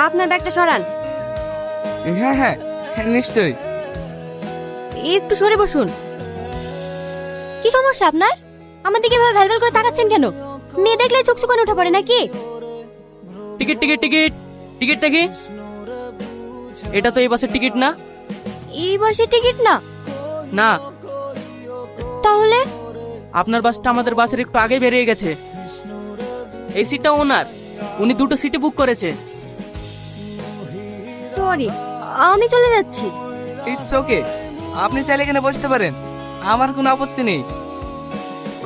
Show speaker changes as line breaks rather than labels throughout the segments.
আপনার ব্যাগটা সরান।
হ্যাঁ হ্যাঁ নিশ্চয়ই।
একটু সরে বসুন। কি সমস্যা আপনার? আমার দিকে এভাবে ভ্যালভ্যাল করে তাকাচ্ছেন কেন? মেয়ে দেখলে চোখ চোখানে উঠে পড়ে নাকি?
টিকিট টিকিট টিকিট টিকিট দেখি। এটা তো এই বাসের টিকিট না।
এই বাসের টিকিট না?
না।
তাহলে
আপনার বাসটা আমাদের বাসের একটু আগে বেরিয়ে গেছে। এই সিটটা ওনার, উনি দুটো সিটে বুক করেছে।
সরি, আমি চলে যাচ্ছি।
ইটস ওকে, আপনি চাইলে এখানে বসতে পারেন, আমার কোনো আপত্তি নেই।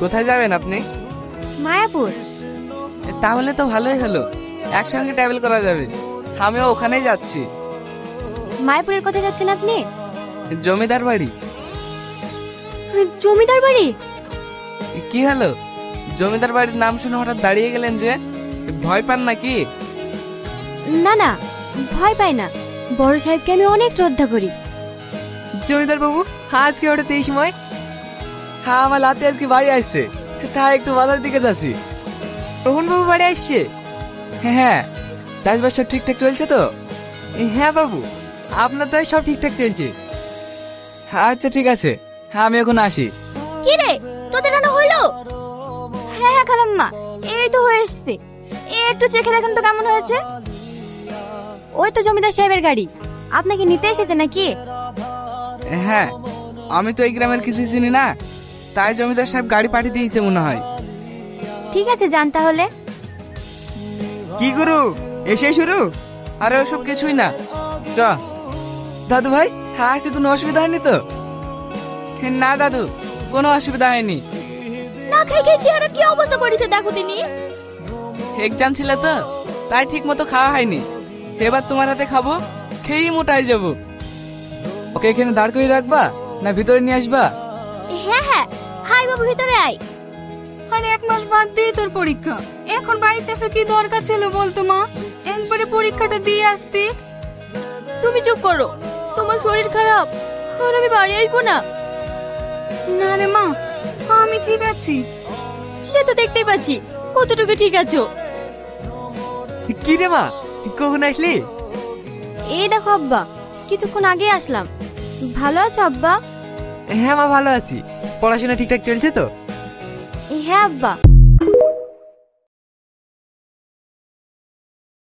কোথায় যাবেন আপনি?
মায়াপুর।
তাহলে তো ভালোই হলো, একসঙ্গে ট্রাভেল করা যাবে। আমিও ওখানেই যাচ্ছি।
মায়াপুরের কোথায় যাচ্ছেন আপনি?
জমিদার বাড়ি।
জমিদার বাড়ি?
কি হলো, জমিদার বাড়ির নাম শুনে হঠাৎ দাঁড়িয়ে গেলেন যে? ভয় পান নাকি?
না না, ভয় পাই না। বড় সাহেবকে আমি অনেক শ্রদ্ধা করি।
জমিদার বাবু, আজকে হঠাৎ এই সময়? হ্যাঁ, আমার লাতে আজকে বাড়ি আসছে, তাই একটু বাজার দিকে যাচ্ছি। রোহন বাবু বাড়ি আসছে? হ্যাঁ। চাষবাস সব ঠিকঠাক চলছে তো? হ্যাঁ বাবু, আপনার তো সব ঠিকঠাক চলছে। আচ্ছা ঠিক আছে, হ্যাঁ আমি এখন আসি।
কি রে, তোদের রান্না হলো? হ্যাঁ হ্যাঁ খালাম্মা, এই তো হয়ে এসছে। একটু চেখে দেখেন তো কেমন হয়েছে। ওই তো জমিদার সাহেবের গাড়ি, আপনাকে নিতে এসেছে নাকি?
হ্যাঁ, আমি তো এই গ্রামের কিছুই চিনি না, তাই জমিদার সাহেব গাড়ি পাঠিয়ে দিয়েছে মনে হয়।
ঠিক আছে, যান তাহলে।
কি করু, এসে শুরু? আরে ওসব কিছুই না, চ। দাদু ভাই, আসতে কোনো অসুবিধা হয়নি তো? না দাদু, কোনো অসুবিধা হয়নি।
না খেয়ে খেয়ে চেহারা কি অবস্থা করেছে দেখো তিনি।
এক্সাম ছিল তো, তাই ঠিক মতো খাওয়া হয়নি। এবার তোমার হাতে খাবো, খেয়েই মোটাই যাবো। ওকে এখানে দাঁড় করে রাখবা না ভিতরে নিয়ে আসবা?
হ্যাঁ হ্যাঁ, হাই বাবু ভিতরে আয়।
আর 1 মাস বাদ দিয়ে তোর পরীক্ষা, এখন বাড়িতে আসা কি দরকার ছিল বলতো মা? একবারে পরীক্ষাটা দিয়ে আসতে।
তুমি চুপ করো, তোমার শরীর খারাপ, আর আমি বাড়ি আসবো না।
না রে মা, আমি ঠিক আছি।
সে তো দেখতেই পাচ্ছি, কতটুকু ঠিক আছো।
কি রে মা, কখন আসলি?
এই দেখো আব্বা, কিছুক্ষণ আগে আসলাম। ভালো আছো আব্বা?
হ্যাঁ মা, ভালো আছি। পড়াশোনা ঠিকঠাক চলছে তো?
হ্যাঁ আব্বা।